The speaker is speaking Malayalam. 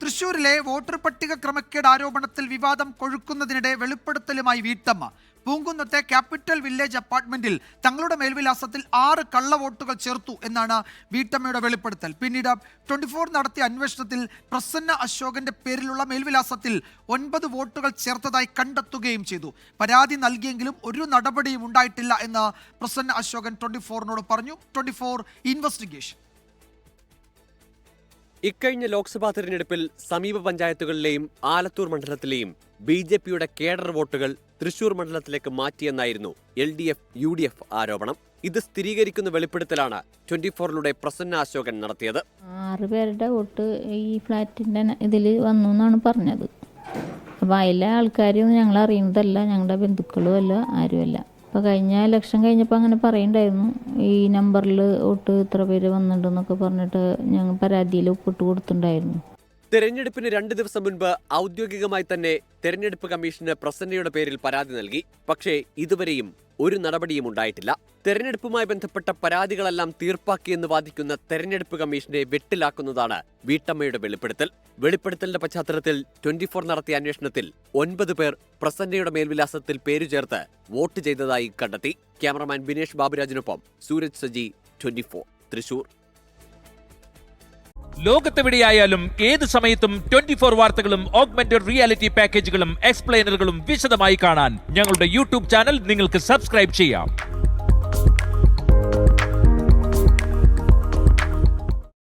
തൃശൂരിലെ വോട്ടർ പട്ടിക ക്രമക്കേട് ആരോപണത്തിൽ വിവാദം കൊഴുക്കുന്നതിനിടെ വെളിപ്പെടുത്തലുമായി വീട്ടമ്മ. പൂങ്കുന്നത്തെ ക്യാപിറ്റൽ വില്ലേജ് അപ്പാർട്ട്മെന്റിൽ തങ്ങളുടെ മേൽവിലാസത്തിൽ 6 കള്ളവോട്ടുകൾ ചേർത്തു എന്നാണ് വീട്ടമ്മയുടെ വെളിപ്പെടുത്തൽ. പിന്നീട് 24 നടത്തിയ അന്വേഷണത്തിൽ പ്രസന്ന അശോകന്റെ പേരിലുള്ള മേൽവിലാസത്തിൽ 9 വോട്ടുകൾ ചേർത്തതായി കണ്ടെത്തുകയും ചെയ്തു. പരാതി നൽകിയെങ്കിലും ഒരു നടപടിയും ഉണ്ടായിട്ടില്ല എന്ന് പ്രസന്ന അശോകൻ 24നോട് പറഞ്ഞു. 24 ഇൻവെസ്റ്റിഗേഷൻ. ഇക്കഴിഞ്ഞ ലോക്സഭാ തെരഞ്ഞെടുപ്പിൽ സമീപ പഞ്ചായത്തുകളിലെയും ആലത്തൂർ മണ്ഡലത്തിലെയും BJPയുടെ കേഡർ വോട്ടുകൾ തൃശൂർ മണ്ഡലത്തിലേക്ക് മാറ്റിയെന്നായിരുന്നു LDF UDF ആരോപണം. ഇത് സ്ഥിരീകരിക്കുന്ന വെളിപ്പെടുത്തലാണ് 24ലൂടെ പ്രസന്ന അശോകൻ നടത്തിയത്. 6 പേരുടെ വോട്ട് ഈ ഫ്ലാറ്റിന്റെ ഇതിൽ വന്നു എന്നാണ് പറഞ്ഞത്. അപ്പോൾ അതിലെ ആൾക്കാരൊന്നും ഞങ്ങൾ അറിയുന്നതല്ല, ഞങ്ങളുടെ ബന്ധുക്കളും അല്ല, ആരുമല്ല. അപ്പോൾ കഴിഞ്ഞ ഇലക്ഷൻ കഴിഞ്ഞപ്പോൾ അങ്ങനെ പറയുന്നുണ്ടായിരുന്നു, ഈ നമ്പറിൽ വോട്ട് ഇത്ര പേര് വന്നിട്ടുണ്ടെന്നൊക്കെ പറഞ്ഞിട്ട് ഞങ്ങൾ പരാതിയിൽ ഒപ്പിട്ട് കൊടുത്തിട്ടുണ്ടായിരുന്നു. തെരഞ്ഞെടുപ്പിന് 2 ദിവസം മുൻപ് ഔദ്യോഗികമായി തന്നെ തെരഞ്ഞെടുപ്പ് കമ്മീഷന് പ്രസന്നയുടെ പേരിൽ പരാതി നൽകി. പക്ഷേ ഇതുവരെയും ഒരു നടപടിയും ഉണ്ടായിട്ടില്ല. തെരഞ്ഞെടുപ്പുമായി ബന്ധപ്പെട്ട പരാതികളെല്ലാം തീർപ്പാക്കിയെന്ന് വാദിക്കുന്ന തെരഞ്ഞെടുപ്പ് കമ്മീഷനെ വെട്ടിലാക്കുന്നതാണ് വീട്ടമ്മയുടെ വെളിപ്പെടുത്തൽ. വെളിപ്പെടുത്തലിന്റെ പശ്ചാത്തലത്തിൽ 24 നടത്തിയ അന്വേഷണത്തിൽ 9 പേർ പ്രസന്നയുടെ മേൽവിലാസത്തിൽ പേരു ചേർത്ത് വോട്ട് ചെയ്തതായി കണ്ടെത്തി. ക്യാമറമാൻ ബിനേഷ് ബാബുരാജിനൊപ്പം സൂരജ് സജി, 24 തൃശൂർ. ലോകത്തെവിടെയായാലും ഏത് സമയത്തും 24 വാർത്തകളും ഓഗ്മെന്റഡ് റിയാലിറ്റി പാക്കേജുകളും എക്സ്പ്ലെയിനറുകളും വിശദമായി കാണാൻ ഞങ്ങളുടെ യൂട്യൂബ് ചാനൽ നിങ്ങൾക്ക് സബ്സ്ക്രൈബ് ചെയ്യാം.